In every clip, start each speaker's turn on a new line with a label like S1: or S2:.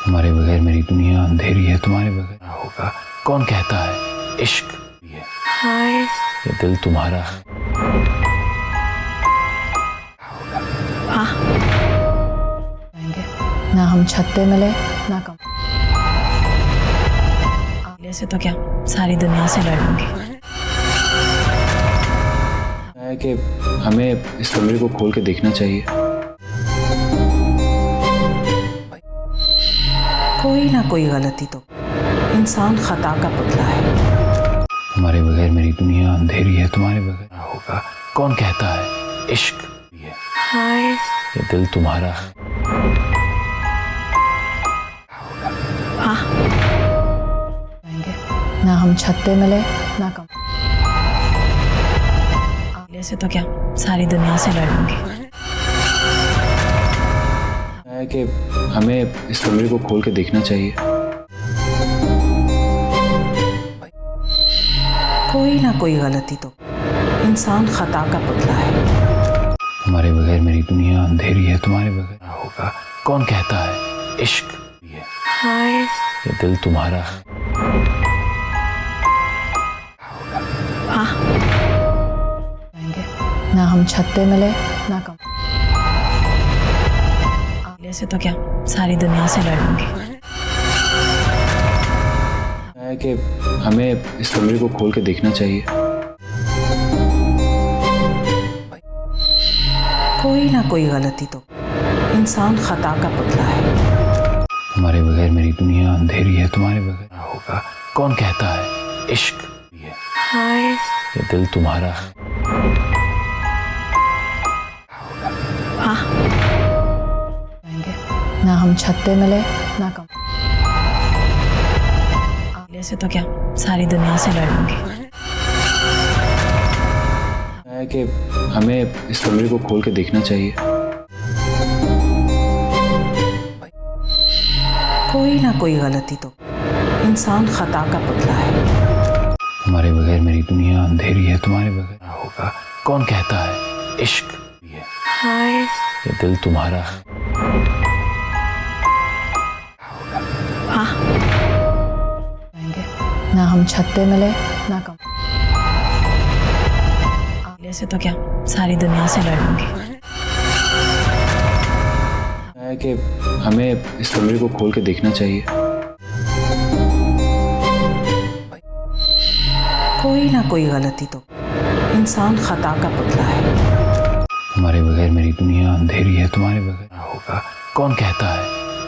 S1: तुम्हारे बगैर मेरी दुनिया अंधेरी है, तुम्हारे बगैर क्या होगा। कौन कहता है इश्क ये
S2: हाय
S1: ये दिल तुम्हारा है।
S3: ना हम छत पे मिले ना कम
S2: से तो क्या सारी दुनिया से लड़ लूंगी।
S1: है कि हमें इस कमरे को खोल के देखना चाहिए।
S2: कोई ना कोई गलती तो इंसान खता का पुतला है।
S1: तुम्हारे बगैर मेरी दुनिया अंधेरी है, तुम्हारे बगैर क्या होगा। कौन कहता है इश्क ये
S2: हाय
S1: ये दिल तुम्हारा है।
S3: ना हम छत पे मिले ना कम
S2: से तो क्या सारी दुनिया से लड़ लूंगी।
S1: है कि हमें इस कमरे को खोल के देखना चाहिए।
S2: कोई ना कोई गलती तो इंसान खता का पुतला है।
S1: तुम्हारे बगैर मेरी दुनिया अंधेरी है, तुम्हारे बगैर क्या होगा। कौन कहता है इश्क ये
S2: हाय
S1: ये दिल तुम्हारा है।
S3: ना हम छत पे मिले ना कम
S2: से तो क्या सारी दुनिया से लड़ लूंगी।
S1: है कि हमें इस कमरे को खोल के देखना चाहिए।
S2: कोई ना कोई गलती तो इंसान खता का पुतला है।
S1: तुम्हारे बगैर मेरी दुनिया अंधेरी है, तुम्हारे बगैर क्या होगा। कौन कहता है इश्क ये
S2: हाय
S1: ये दिल तुम्हारा है।
S3: ना हम छत पे मिले ना कम
S2: से तो क्या सारी दुनिया से लड़ लूंगी।
S1: है कि हमें इस कमरे को खोल के देखना चाहिए।
S2: कोई ना कोई गलती तो इंसान खता का पुतला है।
S1: तुम्हारे बगैर मेरी दुनिया अंधेरी है, तुम्हारे बगैर क्या होगा। कौन कहता है इश्क ये
S2: हाय
S1: ये दिल तुम्हारा है।
S3: ना हम छत पे मिले ना कम
S2: से तो क्या सारी दुनिया से लड़ लूंगी।
S1: है कि हमें इस कमरे को खोल के देखना चाहिए।
S2: कोई ना कोई गलती तो इंसान खता का पुतला है।
S1: तुम्हारे बगैर मेरी दुनिया अंधेरी है, तुम्हारे बगैर क्या होगा। कौन कहता है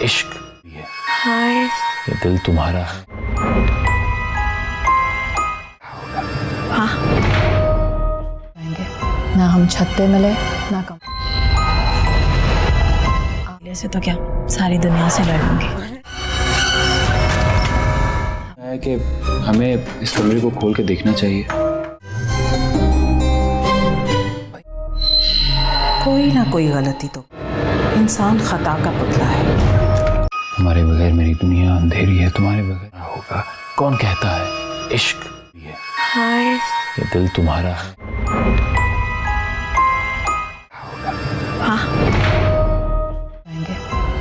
S1: इश्क ये
S2: हाय
S1: ये दिल तुम्हारा है।
S3: ना हम छत पे मिले ना कम
S2: से तो क्या सारी दुनिया से लड़ लूंगी।
S1: है कि हमें इस कमरे को खोल के देखना चाहिए।
S2: कोई ना कोई गलती तो इंसान खता का पुतला है।
S1: तुम्हारे बगैर मेरी दुनिया अंधेरी है, तुम्हारे बगैर क्या होगा। कौन कहता है इश्क ये
S2: हाय
S1: ये दिल तुम्हारा है।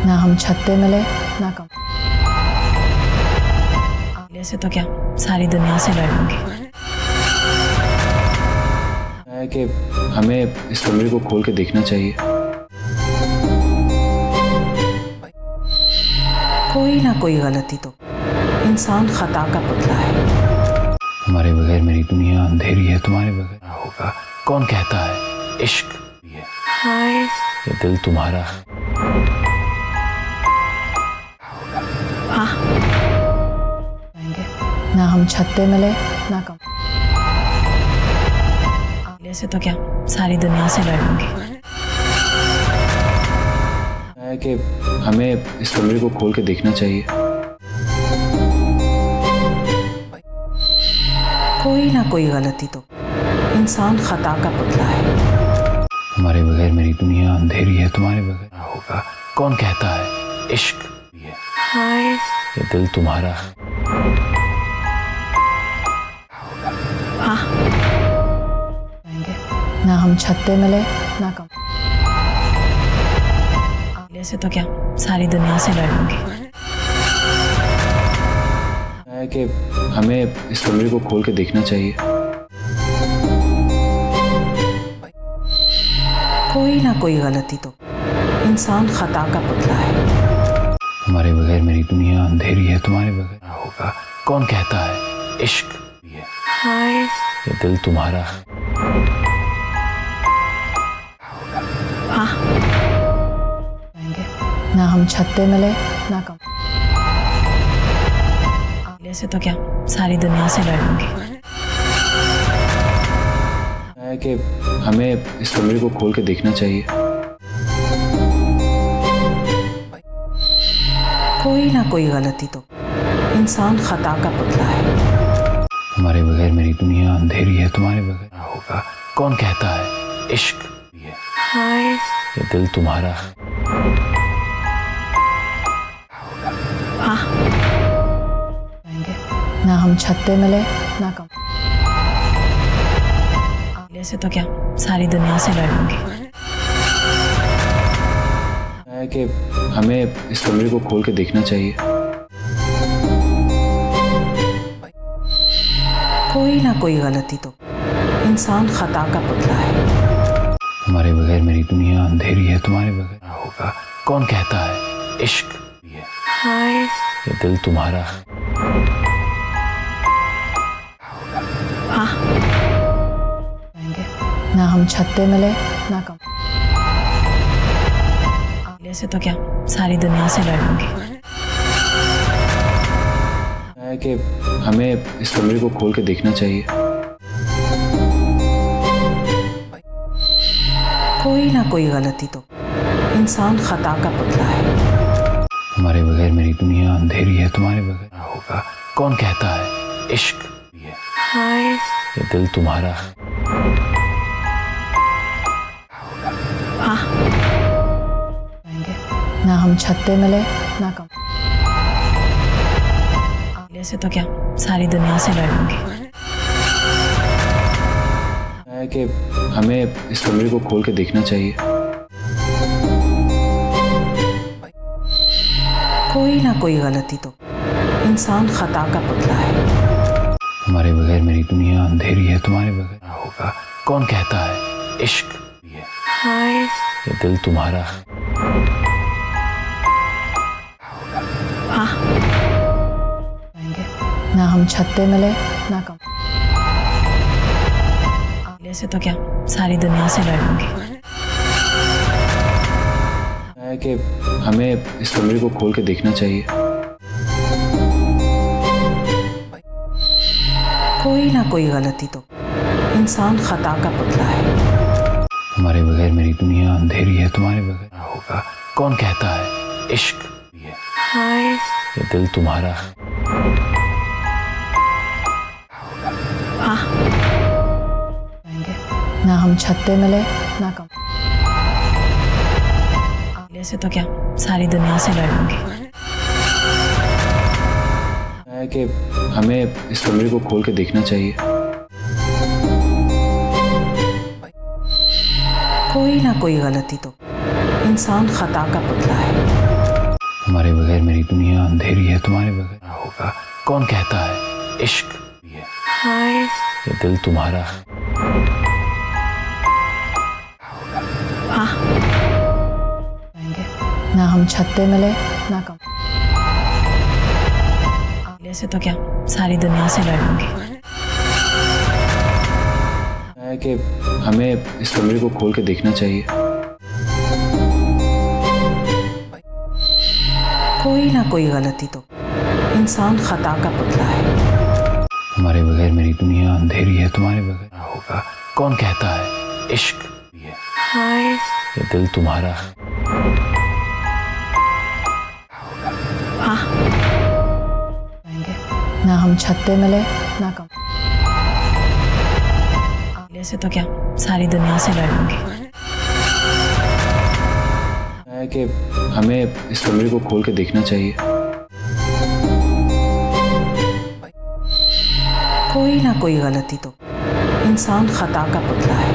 S3: ना हम छत पे मिले ना कम
S2: से तो क्या सारी दुनिया से लड़ लूंगी।
S1: है कि हमें इस कमरे को खोल के देखना चाहिए।
S2: कोई ना कोई गलती तो इंसान खता का पुतला है।
S1: तुम्हारे बगैर मेरी दुनिया अंधेरी है, तुम्हारे बगैर क्या होगा। कौन कहता है इश्क ये
S2: हाय
S1: ये दिल तुम्हारा है।
S3: ना हम छत पे मिले ना कम
S2: से तो क्या सारी दुनिया से लड़ लूंगी।
S1: है कि हमें इस कमरे को खोल के देखना चाहिए।
S2: कोई ना कोई गलती तो इंसान खता का पुतला है।
S1: तुम्हारे बगैर मेरी दुनिया अंधेरी है, तुम्हारे बगैर क्या होगा। कौन कहता है इश्क ये
S2: हाय
S1: ये दिल तुम्हारा है।
S3: ना हम छत पे मिले ना कम
S2: से तो क्या सारी दुनिया से लड़ लूंगी।
S1: कि हमें इस कमरे को खोल के देखना चाहिए।
S2: कोई ना कोई गलती तो, इंसान खता का पुतला है।
S1: तुम्हारे बगैर मेरी दुनिया अंधेरी है, तुम्हारे बगैर क्या होगा। कौन कहता है इश्क ये
S2: हाय
S1: ये दिल तुम्हारा है।
S3: ना हम छत पे मिले ना कम।
S4: अगले से तो क्या सारी दुनिया से लड़ लूंगी।
S1: है कि हमें इस कमरे को खोल के देखना चाहिए।
S2: कोई ना कोई गलती तो, इंसान खता का पुतला है।
S1: तुम्हारे बगैर मेरी दुनिया अंधेरी है, तुम्हारे बगैर क्या होगा। कौन कहता है इश्क ये
S2: हाय
S1: ये दिल तुम्हारा है।
S3: ना हम छत पे मिले ना कम।
S4: अगले से तो क्या सारी दुनिया से लड़ लूंगी।
S1: है कि हमें इस कमरे को खोल के देखना चाहिए।
S2: कोई ना कोई गलती तो, इंसान खता का पुतला है।
S1: तुम्हारे बगैर मेरी दुनिया अंधेरी है, तुम्हारे बगैर क्या होगा। कौन कहता है इश्क ये
S2: हाय
S1: ये दिल तुम्हारा है।
S3: ना हम छत पे मिले ना कम।
S4: अगले से तो क्या सारी दुनिया से लड़ लूंगी।
S1: है कि हमें इस कमरे को खोल के देखना चाहिए।
S2: कोई ना कोई गलती तो, इंसान खता का पुतला है।
S1: तुम्हारे बगैर मेरी दुनिया अंधेरी है, तुम्हारे बगैर क्या होगा। कौन कहता है इश्क ये
S2: हाय
S1: ये दिल तुम्हारा है।
S3: ना हम छत पे मिले ना कम।
S4: अगले से तो क्या सारी दुनिया से लड़ लूंगी।
S1: है कि हमें इस कमरे को खोल के देखना चाहिए।
S2: कोई ना कोई गलती तो, इंसान खता का पुतला है।
S1: तुम्हारे बगैर मेरी दुनिया अंधेरी है, तुम्हारे बगैर क्या होगा। कौन कहता है इश्क ये
S2: हाय
S1: ये दिल तुम्हारा है।
S3: ना हम छत पे मिले ना कम।
S4: अगले से तो क्या सारी दुनिया से लड़ लूंगी।
S1: है कि हमें इस कमरे को खोल के देखना चाहिए।
S2: कोई ना कोई गलती तो, इंसान खता का पुतला है।
S1: तुम्हारे बगैर मेरी दुनिया अंधेरी है, तुम्हारे बगैर क्या होगा। कौन कहता है इश्क ये
S2: हाय
S1: ये दिल तुम्हारा है।
S3: ना हम छत पे मिले ना कम।
S4: अगले से तो क्या सारी दुनिया से लड़ लूंगी।
S1: है कि हमें इस कमरे को खोल के देखना चाहिए।
S2: कोई ना कोई गलती तो, इंसान खता का पुतला है।
S1: तुम्हारे बगैर मेरी दुनिया अंधेरी है, तुम्हारे बगैर क्या होगा। कौन कहता है इश्क ये
S2: हाय
S1: ये दिल तुम्हारा है।
S3: ना हम छत पे मिले ना कम।
S4: अगले से तो क्या सारी दुनिया से लड़ लूंगी।
S1: है कि हमें इस कमरे को खोल के देखना चाहिए।
S2: कोई ना कोई गलती तो, इंसान खता का पुतला है।
S1: तुम्हारे बगैर मेरी दुनिया अंधेरी है, तुम्हारे बगैर क्या होगा। कौन कहता है इश्क ये
S2: हाय
S1: ये दिल तुम्हारा है।
S3: ना हम छत पे मिले ना कम।
S4: अगले से तो क्या सारी दुनिया से लड़ लूंगी।
S1: है कि हमें इस कमरे को खोल के देखना चाहिए।
S2: कोई ना कोई गलती तो, इंसान खता का पुतला है।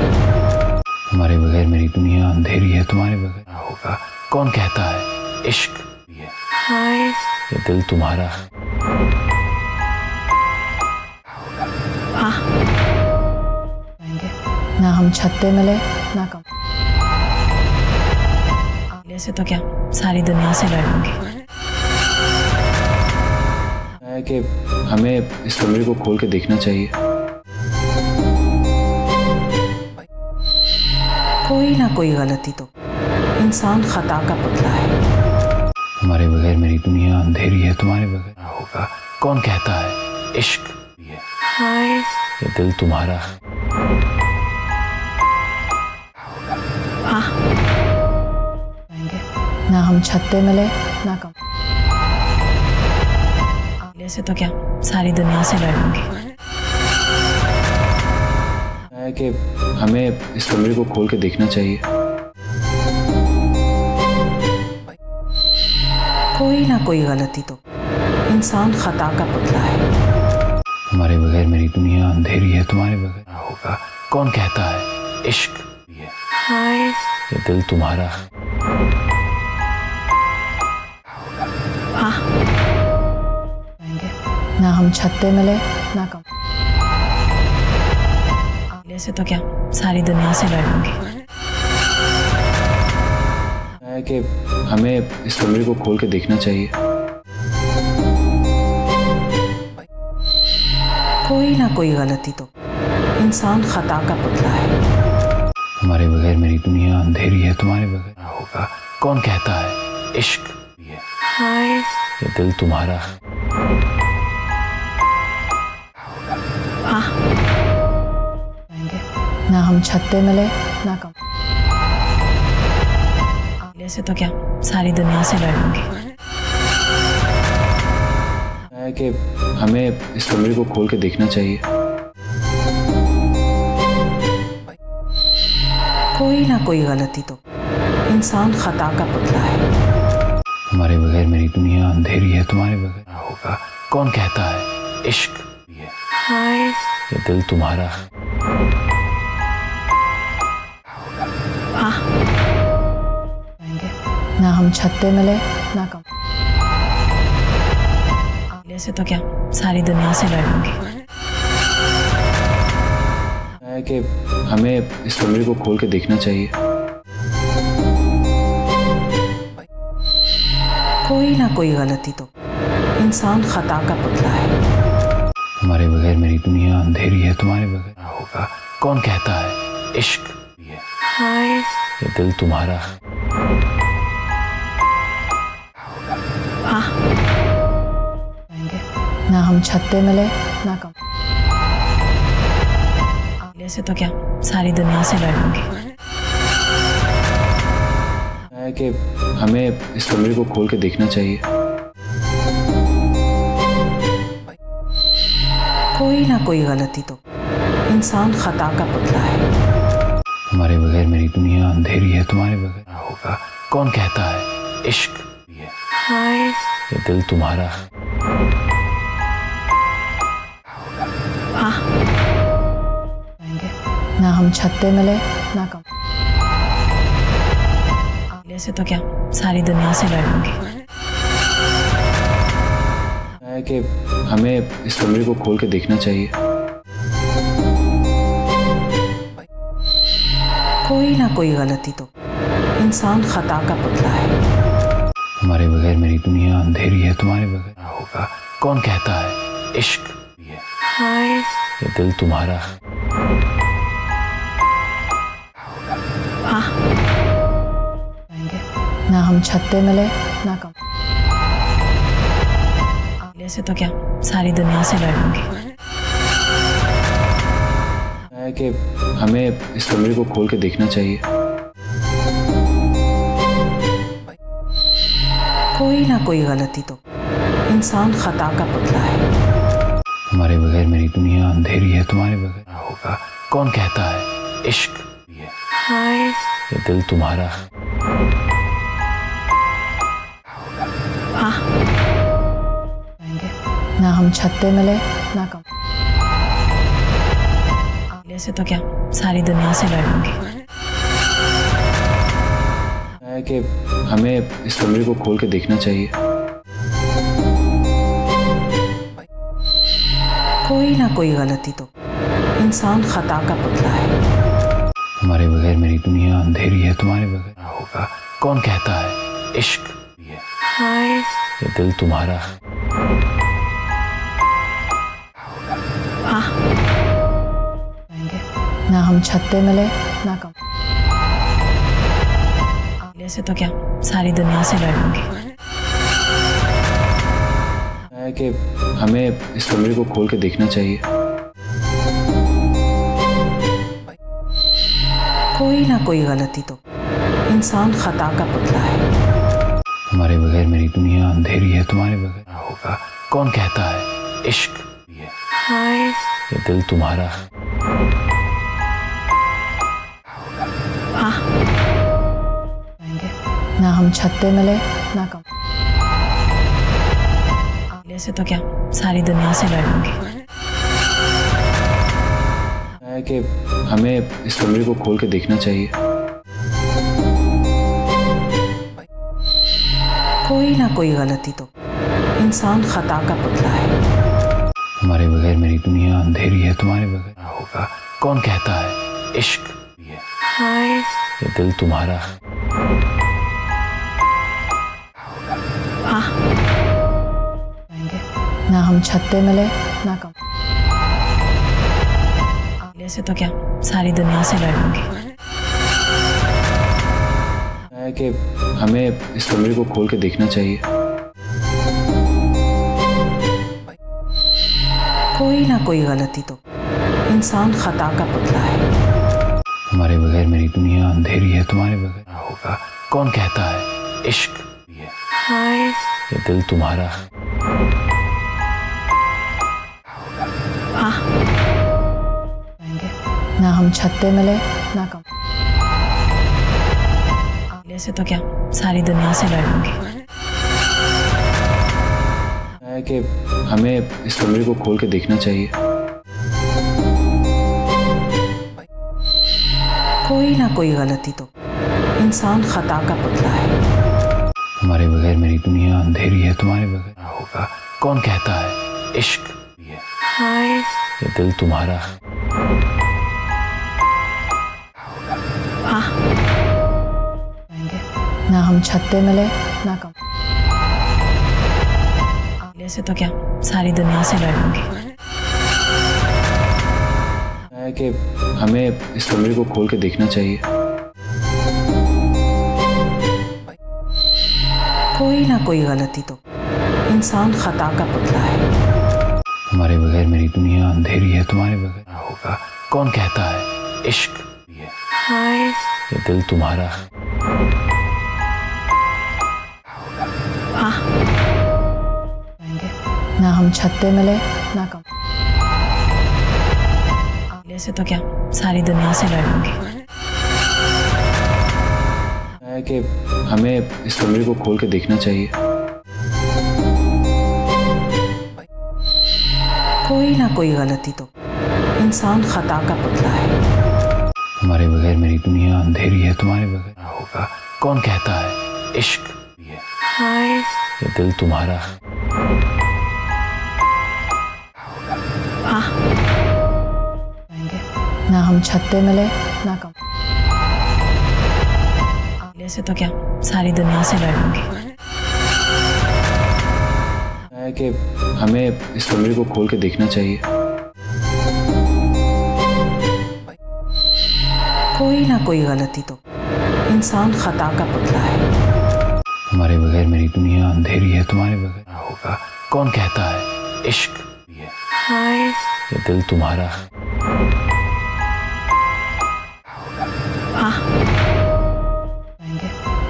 S1: तुम्हारे बगैर मेरी दुनिया अंधेरी है, तुम्हारे बगैर क्या होगा। कौन कहता है इश्क ये
S2: हाय
S1: ये दिल तुम्हारा है।
S3: ना हम छत पे मिले ना कम
S4: अकेले से तो क्या सारी दुनिया से लड़ लूंगी।
S1: है कि हमें इस कमरे को खोल के देखना चाहिए।
S2: कोई ना कोई गलती तो इंसान खता का पुतला है।
S1: तुम्हारे बगैर मेरी दुनिया अंधेरी है, तुम्हारे बगैर क्या होगा। कौन कहता है इश्क भी है, ये दिल तुम्हारा है।
S3: ना हम छत पे मिले ना कम
S4: अकेले से तो क्या सारी दुनिया से लड़ लूंगी।
S1: है कि हमें इस कमरे को खोल के देखना चाहिए।
S2: कोई ना कोई गलती तो इंसान खता का पुतला है।
S1: तुम्हारे बगैर मेरी दुनिया अंधेरी है, तुम्हारे बगैर क्या होगा। कौन कहता है इश्क भी है, ये दिल तुम्हारा है।
S3: ना हम छत पे मिले ना कम
S4: अकेले से तो क्या सारी दुनिया से लड़ लूंगी।
S1: है कि हमें इस कमरे को खोल के देखना चाहिए।
S2: कोई ना कोई गलती तो इंसान खता का पुतला है।
S1: तुम्हारे बगैर मेरी दुनिया अंधेरी है, तुम्हारे बगैर क्या होगा। कौन कहता है इश्क भी है, ये दिल तुम्हारा है।
S3: ना हम छत पे मिले ना कम
S4: अकेले से तो क्या सारी दुनिया से लड़ लूंगी।
S1: है कि हमें इस कमरे को खोल के देखना चाहिए।
S2: कोई ना कोई गलती तो इंसान खता का पुतला है।
S1: तुम्हारे बगैर मेरी दुनिया अंधेरी है, तुम्हारे बगैर क्या होगा। कौन कहता है इश्क भी है, ये दिल तुम्हारा है।
S3: ना हम छत पे मिले ना कम
S4: अकेले से तो क्या सारी दुनिया से लड़ लूंगी।
S1: है कि हमें इस कमरे को खोल के देखना चाहिए।
S2: कोई ना कोई गलती तो इंसान खता का पुतला है।
S1: तुम्हारे बगैर मेरी दुनिया अंधेरी है, तुम्हारे बगैर क्या होगा। कौन कहता है इश्क भी है, ये दिल तुम्हारा है।
S3: ना हम छत पे मिले ना कम
S4: अकेले से तो क्या सारी दुनिया से लड़ लूंगी।
S1: है कि हमें इस कमरे को खोल के देखना चाहिए।
S2: कोई ना कोई गलती तो इंसान खता का पुतला है।
S1: तुम्हारे बगैर मेरी दुनिया अंधेरी है, तुम्हारे बगैर क्या होगा। कौन कहता है इश्क भी है, ये दिल तुम्हारा है।
S3: ना हम छत पे मिले ना कम
S4: अकेले से तो क्या सारी दुनिया से लड़ लूंगी।
S1: है कि हमें इस कमरे को खोल के देखना चाहिए।
S2: कोई ना कोई गलती तो इंसान खता का पुतला है।
S1: तुम्हारे बगैर मेरी दुनिया अंधेरी है, तुम्हारे बगैर क्या होगा। कौन कहता है इश्क भी है, ये दिल तुम्हारा है।
S3: ना हम छत पे मिले ना कम
S4: अकेले से तो क्या सारी दुनिया से लड़ लूंगी।
S1: है कि हमें इस कमरे को खोल के देखना चाहिए।
S2: कोई ना कोई गलती तो इंसान खता का पुतला है।
S1: तुम्हारे बगैर मेरी दुनिया अंधेरी है, तुम्हारे बगैर क्या होगा। कौन कहता है इश्क भी है, ये दिल तुम्हारा है।
S3: ना हम छत पे मिले ना कम
S4: अकेले से तो क्या सारी दुनिया से लड़ लूंगी।
S1: है कि हमें इस कमरे को खोल के देखना चाहिए।
S2: कोई ना कोई गलती तो इंसान खता का पुतला है।
S1: तुम्हारे बगैर मेरी दुनिया अंधेरी है, तुम्हारे बगैर क्या होगा। कौन कहता है इश्क ये
S4: हाय
S1: ये दिल तुम्हारा है।
S3: ना हम छत पे मिले ना कम।
S4: मिलने से तो क्या सारी दुनिया से लड़ लूंगी।
S1: है कि हमें इस कमरे को खोल के देखना चाहिए।
S2: कोई ना कोई गलती तो, इंसान खता का पुतला है।
S1: तुम्हारे बगैर मेरी दुनिया अंधेरी है, तुम्हारे बगैर क्या होगा। कौन कहता है इश्क ये
S4: हाय
S1: ये दिल तुम्हारा है।
S3: ना हम छत पे मिले ना कम।
S4: मिलने से तो क्या सारी दुनिया से लड़ लूंगी।
S1: है कि हमें इस कमरे को खोल के देखना चाहिए।
S2: कोई ना कोई गलती तो, इंसान खता का पुतला है।
S1: तुम्हारे बगैर मेरी दुनिया अंधेरी है, तुम्हारे बगैर क्या होगा। कौन कहता है इश्क ये
S4: हाय
S1: ये दिल तुम्हारा है।
S3: ना हम छत पे मिले ना कम।
S4: मिलने से तो क्या सारी दुनिया से लड़ लूंगी।
S1: है कि हमें इस कमरे को खोल के देखना चाहिए।
S2: कोई ना कोई गलती तो, इंसान खता का पुतला है।
S1: तुम्हारे बगैर मेरी दुनिया अंधेरी है, तुम्हारे बगैर क्या होगा। कौन कहता है इश्क ये
S4: हाय
S1: ये दिल तुम्हारा है।
S3: ना हम छत पे मिले ना कम।
S4: मिलने से तो क्या सारी दुनिया से लड़ लूंगी।
S1: है कि हमें इस कमरे को खोल के देखना चाहिए।
S2: कोई ना कोई गलती तो, इंसान खता का पुतला है।
S1: तुम्हारे बगैर मेरी दुनिया अंधेरी है, तुम्हारे बगैर क्या होगा। कौन कहता है इश्क ये
S4: हाय
S1: ये दिल तुम्हारा है।
S3: ना हम छत पे मिले ना कम।
S4: मिलने से तो क्या सारी दुनिया से लड़ लूंगी।
S1: है कि हमें इस कमरे को खोल के देखना चाहिए।
S2: कोई ना कोई गलती तो, इंसान खता का पुतला है।
S1: तुम्हारे बगैर मेरी दुनिया अंधेरी है, तुम्हारे बगैर क्या होगा। कौन कहता है इश्क ये
S4: हाय
S1: ये दिल तुम्हारा है।
S3: ना हम छत पे मिले ना कम।
S4: मिलने से तो क्या सारी दुनिया से लड़ लूंगी।
S1: है कि हमें इस कमरे को खोल के देखना चाहिए।
S2: कोई ना कोई गलती तो, इंसान खता का पुतला है।
S1: तुम्हारे बगैर मेरी दुनिया अंधेरी है, तुम्हारे बगैर क्या होगा। कौन कहता है इश्क ये
S4: हाय
S1: ये दिल तुम्हारा है।
S3: ना हम छत पे मिले ना कम।
S4: मिलने से तो क्या सारी दुनिया से लड़ लूंगी।
S1: है कि हमें इस कमरे को खोल के देखना चाहिए।
S2: कोई ना कोई गलती तो, इंसान खता का पुतला है।
S1: तुम्हारे बगैर मेरी दुनिया अंधेरी है, तुम्हारे बगैर क्या होगा। कौन कहता है इश्क ये
S4: हाय
S1: ये दिल तुम्हारा है।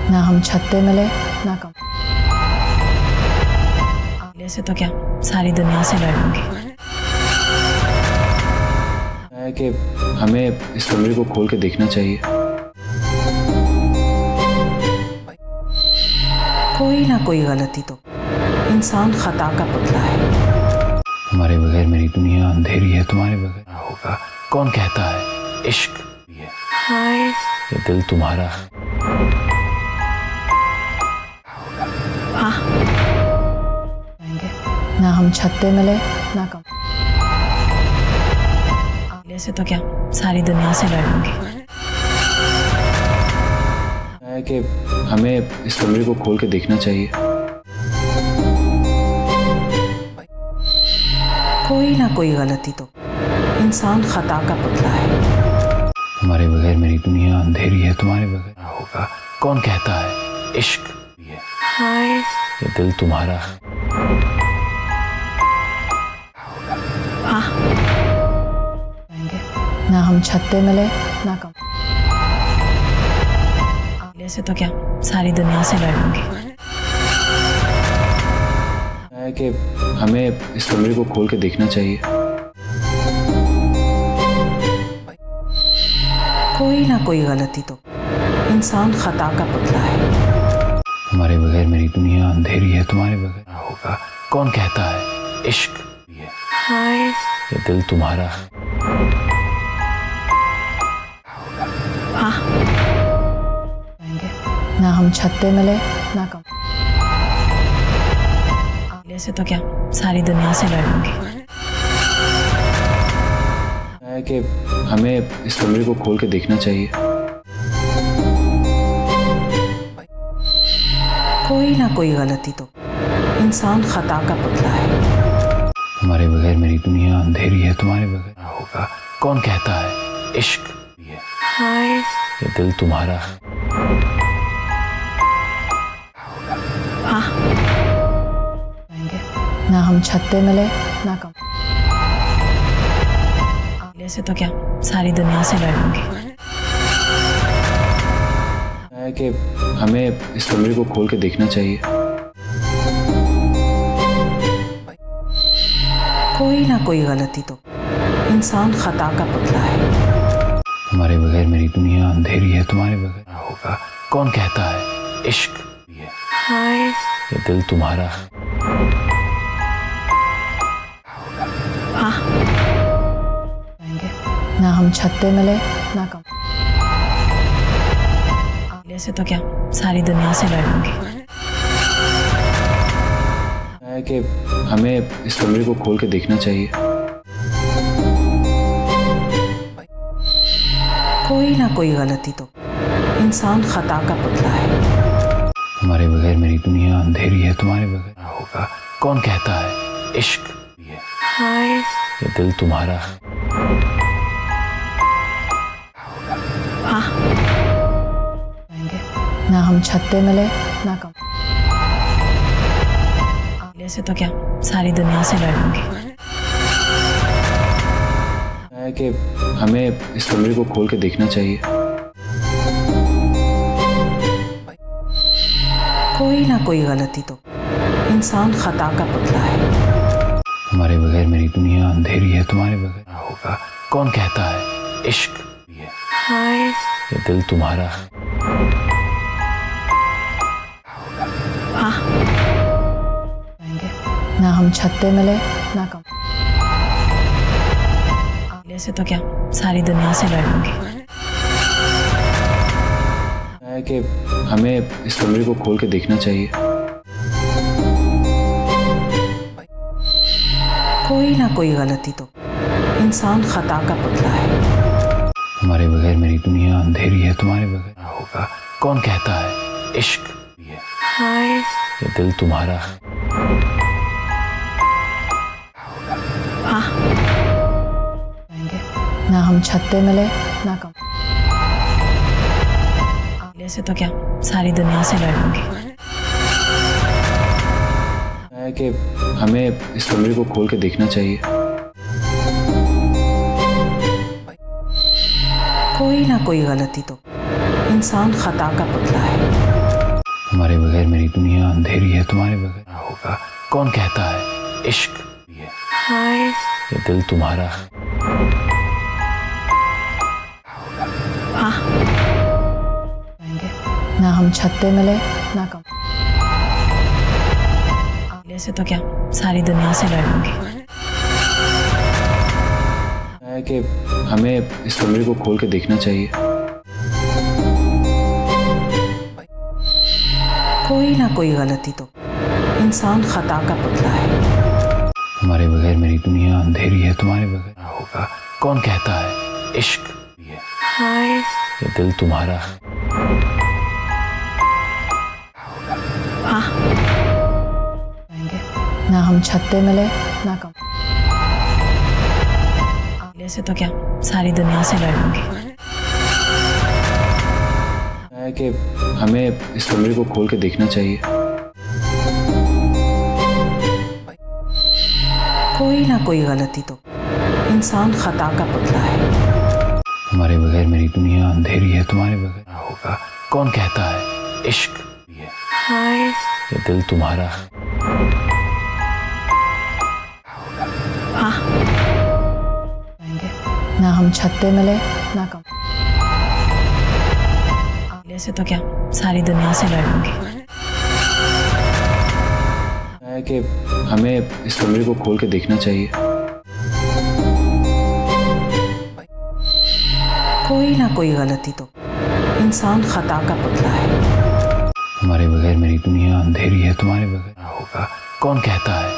S3: ना हम छत पे मिले ना कम।
S4: मिलने से तो क्या सारी दुनिया से लड़ लूंगी।
S1: है कि हमें इस कमरे को खोल के देखना चाहिए।
S2: कोई ना कोई गलती तो, इंसान खता का पुतला है।
S1: तुम्हारे बगैर मेरी दुनिया अंधेरी है, तुम्हारे बगैर क्या होगा। कौन कहता है इश्क ये
S4: हाय
S1: ये दिल तुम्हारा है।
S3: ना हम छत पे मिले ना कम।
S4: अकेले से तो क्या सारी दुनिया से लड़ लूंगी।
S1: है कि हमें इस कमरे को खोल के देखना चाहिए।
S2: कोई ना कोई गलती तो इंसान खता का पुतला है।
S1: तुम्हारे बगैर मेरी दुनिया अंधेरी है, तुम्हारे बगैर क्या होगा। कौन कहता है इश्क ये
S4: हाय
S1: ये दिल तुम्हारा है।
S3: ना हम छत पे मिले ना कम।
S4: अकेले से तो क्या सारी दुनिया से लड़ लूंगी।
S1: है कि हमें इस कमरे को खोल के देखना चाहिए।
S2: कोई ना कोई गलती तो इंसान खता का पुतला है।
S1: तुम्हारे बगैर मेरी दुनिया अंधेरी है, तुम्हारे बगैर क्या होगा। कौन कहता है इश्क ये
S4: हाय
S1: ये दिल तुम्हारा है।
S3: ना हम छत पे मिले ना कम।
S4: अकेले से तो क्या सारी दुनिया से लड़ लूंगी।
S1: है कि हमें इस कमरे को खोल के देखना चाहिए।
S2: कोई ना कोई गलती तो इंसान खता का पुतला है।
S1: तुम्हारे बगैर मेरी दुनिया अंधेरी है, तुम्हारे बगैर क्या होगा। कौन कहता है इश्क ये
S4: हाय
S1: ये दिल तुम्हारा है।
S3: ना हम छत पे मिले ना कम।
S4: अकेले से तो क्या सारी दुनिया से लड़ लूंगी।
S1: है कि हमें इस कमरे को खोल के देखना चाहिए।
S2: कोई ना कोई गलती तो इंसान खता का पुतला है।
S1: तुम्हारे बगैर मेरी दुनिया अंधेरी है, तुम्हारे बगैर क्या होगा। कौन कहता है इश्क ये
S4: हाय
S1: ये दिल तुम्हारा है।
S3: ना हम छत पे मिले ना कम।
S4: अकेले से तो क्या सारी दुनिया से लड़ लूंगी।
S1: है कि हमें इस कमरे को खोल के देखना चाहिए।
S2: कोई ना कोई गलती तो इंसान खता का पुतला है।
S1: तुम्हारे बगैर मेरी दुनिया अंधेरी है, तुम्हारे बगैर क्या होगा। कौन कहता है इश्क ये
S4: हाय
S1: ये दिल तुम्हारा है।
S3: ना हम छत पे मिले ना कम।
S4: अकेले से तो क्या सारी दुनिया से लड़ लूंगी।
S1: है कि हमें इस कमरे को खोल के देखना चाहिए।
S2: कोई ना कोई गलती तो इंसान खता का पुतला है।
S1: तुम्हारे बगैर मेरी दुनिया अंधेरी है, तुम्हारे बगैर क्या होगा। कौन कहता है इश्क ये
S4: हाय
S1: ये दिल तुम्हारा है।
S3: ना हम छत पे मिले ना कम।
S4: अकेले से तो क्या सारी दुनिया से लड़ लूंगी।
S1: है कि हमें इस कमरे को खोल के देखना चाहिए।
S2: कोई ना कोई गलती तो इंसान खता का पुतला है।
S1: तुम्हारे बगैर मेरी दुनिया अंधेरी है, तुम्हारे बगैर क्या होगा। कौन कहता है इश्क ये
S4: हाय
S1: ये दिल तुम्हारा है।
S3: ना हम छत पे मिले ना कम।
S4: अकेले से तो क्या सारी दुनिया से लड़ लूंगी।
S1: है कि हमें इस कमरे को खोल के देखना चाहिए।
S2: कोई ना कोई गलती तो इंसान खता का पुतला है।
S1: तुम्हारे बगैर मेरी दुनिया अंधेरी है, तुम्हारे बगैर क्या होगा। कौन कहता है इश्क ये
S4: हाय
S1: ये दिल तुम्हारा है।
S3: ना हम छत पे मिले ना कम।
S4: अकेले से तो क्या सारी दुनिया से लड़ लूंगी।
S1: है कि हमें इस कमरे को खोल के देखना चाहिए।
S2: कोई ना कोई गलती तो इंसान खता का पुतला है।
S1: तुम्हारे बगैर मेरी दुनिया अंधेरी है, तुम्हारे बगैर क्या होगा। कौन कहता है इश्क ये ये दिल तुम्हारा है।
S3: ना हम छत पे मिले ना कम।
S4: मिलने से तो क्या सारी दुनिया से लड़ लूंगी।
S1: है कि हमें इस कमरे को खोल के देखना चाहिए।
S2: कोई ना कोई गलती तो, इंसान खता का पुतला है।
S1: तुम्हारे बगैर मेरी दुनिया अंधेरी है, तुम्हारे बगैर क्या होगा। कौन कहता है इश्क ये दिल तुम्हारा है।
S3: ना हम छत पे मिले ना कम।
S4: मिलने से तो क्या सारी दुनिया से लड़ लूंगी।
S1: है कि हमें इस कमरे को खोल के देखना चाहिए।
S2: कोई ना कोई गलती तो, इंसान खता का पुतला है।
S1: तुम्हारे बगैर मेरी दुनिया अंधेरी है, तुम्हारे बगैर क्या होगा। कौन कहता है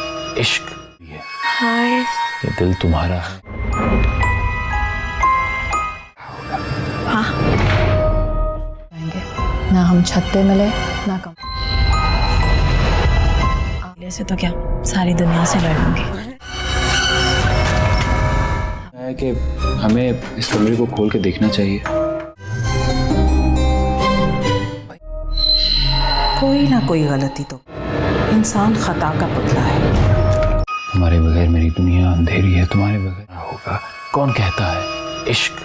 S1: इश्क ये दिल तुम्हारा है।
S3: ना हम छत पे मिले ना कम।
S4: मिलने से तो क्या सारी दुनिया से लड़ लूंगी।
S1: है कि हमें इस कमरे को खोल के देखना चाहिए।
S2: कोई ना कोई गलती तो, इंसान खता का पुतला है।
S1: तुम्हारे बगैर मेरी दुनिया अंधेरी है, तुम्हारे बगैर क्या होगा। कौन कहता है इश्क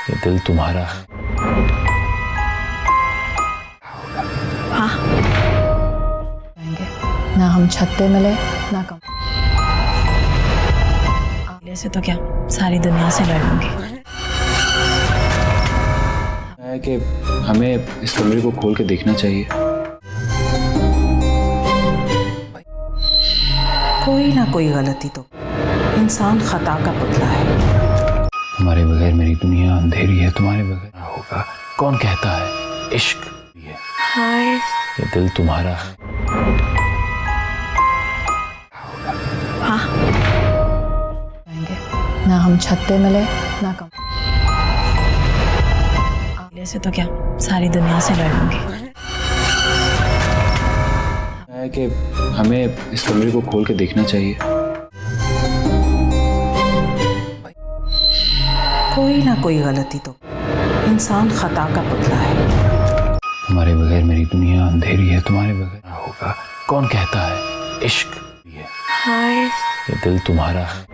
S1: ये दिल तुम्हारा है।
S3: ना हम छत पे मिले ना कम।
S4: मिलने से तो क्या सारी दुनिया से लड़ लूंगी।
S1: है कि हमें इस कमरे को खोल के देखना चाहिए।
S2: कोई ना कोई गलती तो, इंसान खता का पुतला है।
S1: तुम्हारे बगैर मेरी दुनिया अंधेरी है, तुम्हारे बगैर क्या होगा। कौन कहता है इश्क ये दिल तुम्हारा है।
S3: ना हम छत पे मिले ना कम।
S4: मिलने से तो क्या सारी दुनिया से लड़ लूंगी।
S1: है कि हमें इस कमरे को खोल के देखना चाहिए।
S2: कोई ना कोई गलती तो, इंसान खता का पुतला है।
S1: तुम्हारे बगैर मेरी दुनिया अंधेरी है, तुम्हारे बगैर क्या होगा। कौन कहता है इश्क ये दिल तुम्हारा है।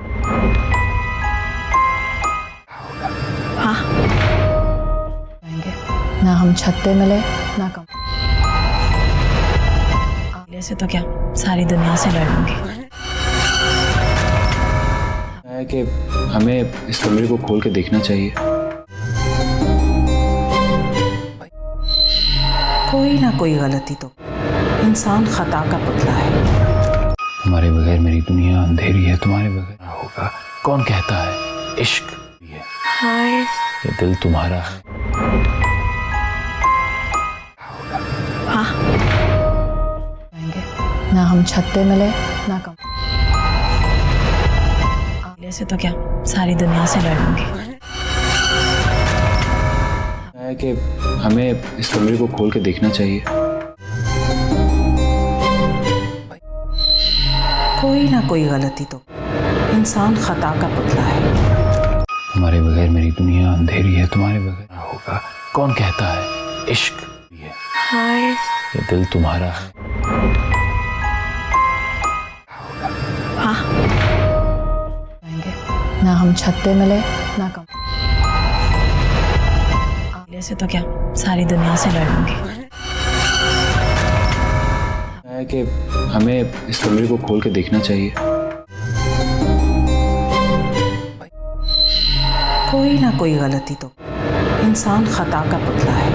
S3: ना हम छत पे मिले ना कम।
S4: मिलने से तो क्या सारी दुनिया से लड़ लूंगी।
S1: है कि हमें इस कमरे को खोल के देखना चाहिए।
S2: कोई ना कोई गलती तो, इंसान खता का पुतला है।
S1: तुम्हारे बगैर मेरी दुनिया अंधेरी है, तुम्हारे बगैर क्या होगा। कौन कहता है इश्क ये दिल तुम्हारा है।
S3: ना हम छत पे मिले ना कम।
S4: मिलने से तो क्या सारी दुनिया से लड़ लूंगी।
S1: है कि हमें इस कमरे को खोल के देखना चाहिए।
S2: कोई ना कोई गलती तो, इंसान खता का पुतला है।
S1: तुम्हारे बगैर मेरी दुनिया अंधेरी है, तुम्हारे बगैर क्या होगा। कौन कहता है इश्क ये दिल तुम्हारा है।
S3: ना हम छत पे मिले ना कम।
S4: मिलने से तो क्या सारी दुनिया से लड़ लूंगी।
S1: है कि हमें इस कमरे को खोल के देखना चाहिए।
S2: कोई ना कोई गलती तो, इंसान खता का पुतला है।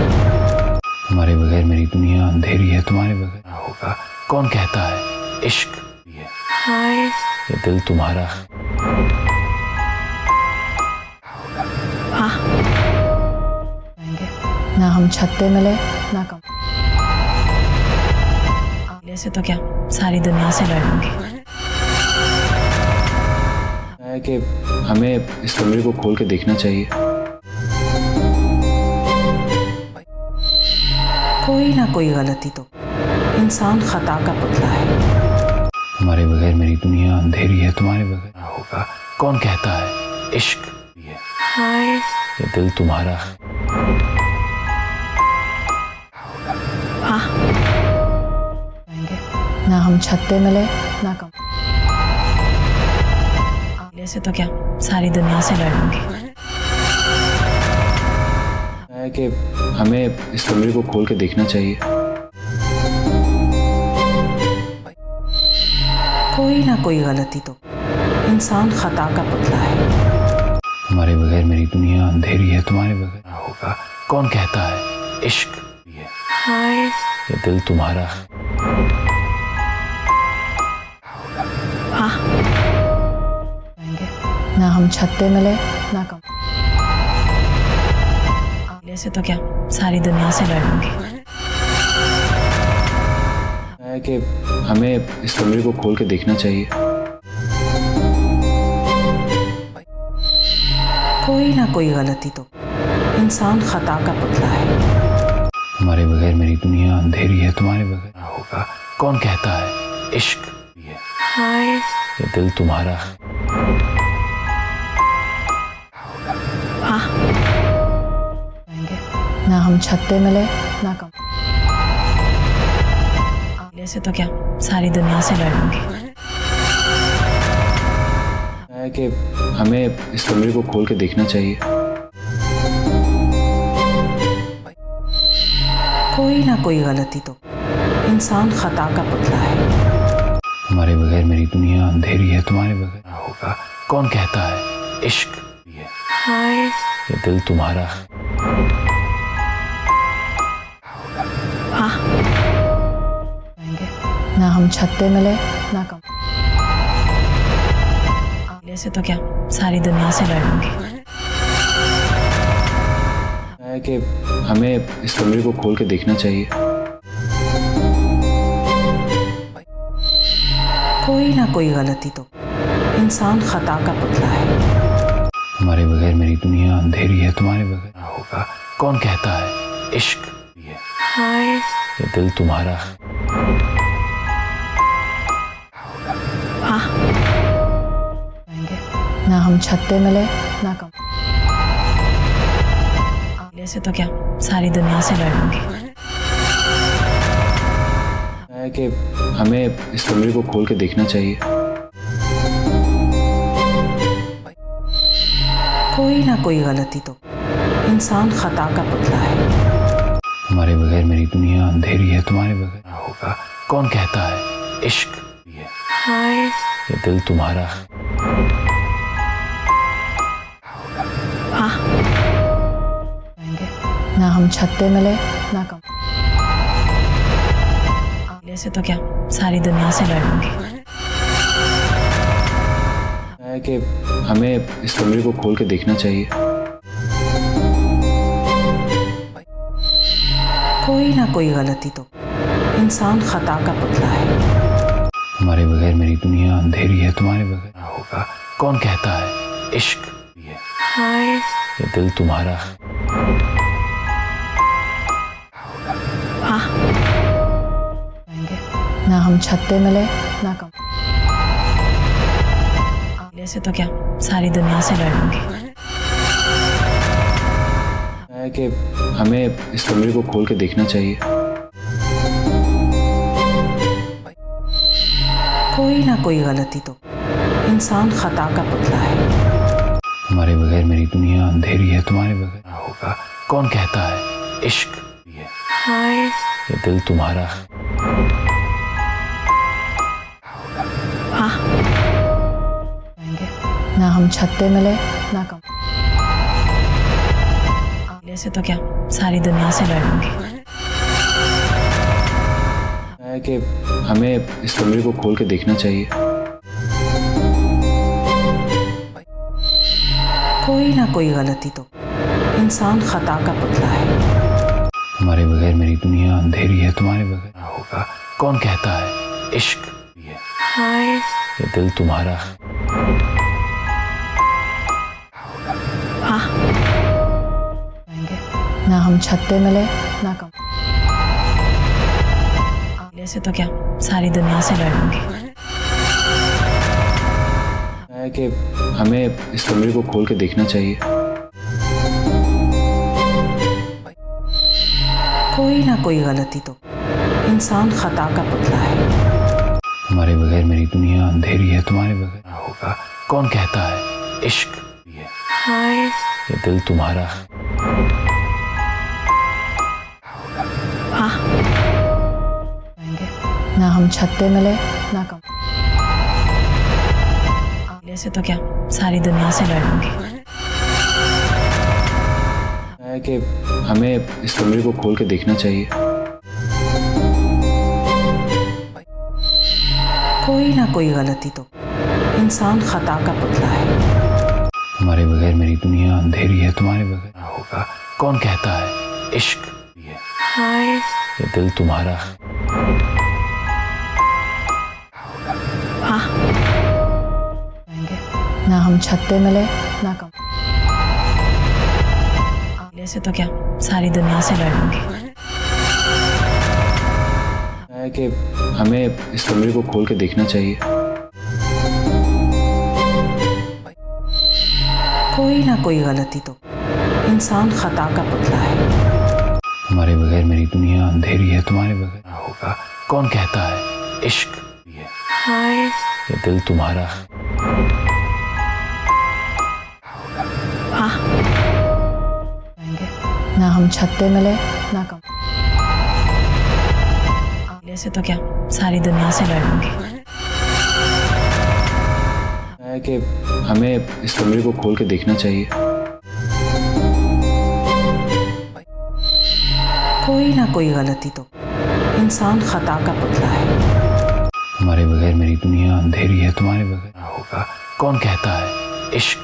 S1: तुम्हारे बगैर मेरी दुनिया अंधेरी है, तुम्हारे बगैर क्या होगा। कौन कहता है इश्क ये दिल तुम्हारा है।
S3: ना हम छत पे मिले ना कम।
S4: मिलने से तो क्या सारी दुनिया से लड़ लूंगी।
S1: है है कि हमें इस कमरे को खोल के देखना चाहिए।
S2: कोई ना कोई गलती तो, इंसान खता का पुतला है।
S1: तुम्हारे बगैर मेरी दुनिया अंधेरी है, तुम्हारे बगैर क्या होगा। कौन कहता है इश्क ये
S2: हाय
S1: ये दिल तुम्हारा है।
S3: ना हम छत पे मिले ना कम।
S4: अकेले से तो क्या सारी दुनिया से लड़ लूंगी।
S1: है कि हमें इस कमरे को खोल के देखना चाहिए।
S2: कोई ना कोई गलती तो, इंसान खता का पुतला है।
S1: तुम्हारे बगैर मेरी दुनिया अंधेरी है, तुम्हारे बगैर क्या होगा। कौन कहता है इश्क ये
S2: हाय
S1: ये दिल तुम्हारा है।
S3: ना हम छत पे मिले ना कम।
S4: अकेले से तो क्या सारी दुनिया से लड़ लूंगी।
S1: है कि हमें इस कमरे को खोल के देखना चाहिए।
S2: कोई ना कोई गलती तो, इंसान खता का पुतला है।
S1: तुम्हारे बगैर मेरी दुनिया अंधेरी है, तुम्हारे बगैर क्या होगा। कौन कहता है इश्क ये
S2: हाय
S1: ये दिल तुम्हारा है।
S3: ना हम छत पे मिले ना कम।
S4: अकेले से तो क्या सारी दुनिया से लड़ लूंगी।
S1: है कि हमें इस कमरे को खोल के देखना चाहिए।
S2: कोई ना कोई गलती तो, इंसान खता का पुतला है।
S1: तुम्हारे बगैर मेरी दुनिया अंधेरी है, तुम्हारे बगैर क्या होगा। कौन कहता है इश्क ये
S2: हाय
S1: ये दिल तुम्हारा है।
S3: ना हम छत पे मिले ना कम।
S4: अकेले से तो क्या सारी दुनिया से लड़ लूंगी।
S1: है कि हमें इस कमरे को खोल के देखना चाहिए।
S2: कोई ना कोई गलती तो, इंसान खता का पुतला है।
S1: तुम्हारे बगैर मेरी दुनिया अंधेरी है, तुम्हारे बगैर क्या होगा। कौन कहता है इश्क ये
S2: हाय
S1: ये दिल तुम्हारा है।
S3: ना हम छत पे मिले ना कम।
S4: अकेले से तो क्या सारी दुनिया से लड़ लूंगी।
S1: है कि हमें इस कमरे को खोल के देखना चाहिए।
S2: कोई ना कोई गलती तो, इंसान खता का पुतला है।
S1: तुम्हारे बगैर मेरी दुनिया अंधेरी है, तुम्हारे बगैर क्या होगा। कौन कहता है इश्क ये
S2: हाय
S1: ये दिल तुम्हारा है।
S3: ना हम छत पे मिले ना कम।
S4: अकेले से तो क्या सारी दुनिया से लड़ लूंगी।
S1: है कि हमें इस कमरे को खोल के देखना चाहिए।
S2: कोई ना कोई गलती तो, इंसान खता का पुतला है।
S1: तुम्हारे बगैर मेरी दुनिया अंधेरी है, तुम्हारे बगैर क्या होगा। कौन कहता है इश्क ये
S2: हाय
S1: ये दिल तुम्हारा है।
S3: ना हम छत पे मिले ना कम।
S4: अकेले से तो क्या सारी दुनिया से लड़ लूंगी।
S1: है कि हमें इस कमरे को खोल के देखना चाहिए।
S2: कोई ना कोई गलती तो, इंसान खता का पुतला है।
S1: तुम्हारे बगैर मेरी दुनिया अंधेरी है, तुम्हारे बगैर क्या होगा। कौन कहता है इश्क ये
S2: हाय
S1: ये दिल तुम्हारा है।
S3: ना हम छत पे मिले ना कम।
S4: अकेले से तो क्या सारी दुनिया से लड़ लूंगी।
S1: है कि हमें इस कमरे को खोल के देखना चाहिए।
S2: कोई ना कोई गलती तो, इंसान खता का पुतला है।
S1: तुम्हारे बगैर मेरी दुनिया अंधेरी है, तुम्हारे बगैर क्या होगा। कौन कहता है इश्क ये
S2: हाय
S1: ये दिल तुम्हारा है।
S3: ना हम छत पे मिले ना कम
S4: अकेले से तो क्या सारी दुनिया से लड़ लूंगी।
S1: है कि हमें इस कमरे को खोल के देखना चाहिए।
S2: कोई ना कोई गलती तो इंसान खता का पुतला है।
S1: तुम्हारे बगैर मेरी दुनिया अंधेरी है, तुम्हारे बगैर क्या होगा। कौन कहता है इश्क है, ये दिल तुम्हारा है।
S3: ना हम छत पे मिले ना कम
S4: अकेले से तो क्या सारी दुनिया से लड़ लूंगी।
S1: है कि हमें इस कमरे को खोल के देखना चाहिए।
S2: कोई ना कोई गलती तो इंसान खता का पुतला है।
S1: तुम्हारे बगैर मेरी दुनिया अंधेरी है, तुम्हारे बगैर क्या होगा। कौन कहता है इश्क है, ये दिल तुम्हारा है।
S3: ना हम छत पे मिले ना कम
S4: अकेले से तो क्या सारी दुनिया से लड़ लूंगी।
S1: है कि हमें इस कमरे को खोल के देखना चाहिए।
S2: कोई ना कोई गलती तो इंसान खता का पुतला है।
S1: तुम्हारे बगैर मेरी दुनिया अंधेरी है, तुम्हारे बगैर क्या होगा। कौन कहता है इश्क है, ये दिल तुम्हारा है।
S3: ना हम छत पे मिले ना कम
S4: अकेले से तो क्या सारी दुनिया से लड़ लूंगी।
S1: है कि हमें इस कमरे को खोल के देखना चाहिए।
S2: कोई ना कोई गलती तो इंसान खता का पुतला है।
S1: तुम्हारे बगैर मेरी दुनिया अंधेरी है, तुम्हारे बगैर क्या होगा। कौन कहता है इश्क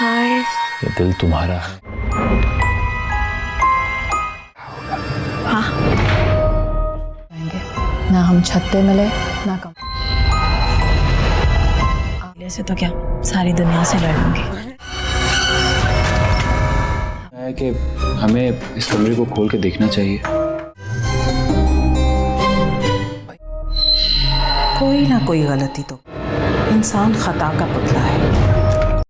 S1: है, ये दिल तुम्हारा है।
S3: ना हम छत पे मिले ना कम
S4: अकेले से तो क्या सारी दुनिया से लड़ लूंगी।
S1: है कि हमें इस कमरे को खोल के देखना चाहिए।
S2: कोई ना कोई गलती तो इंसान खता का पुतला है।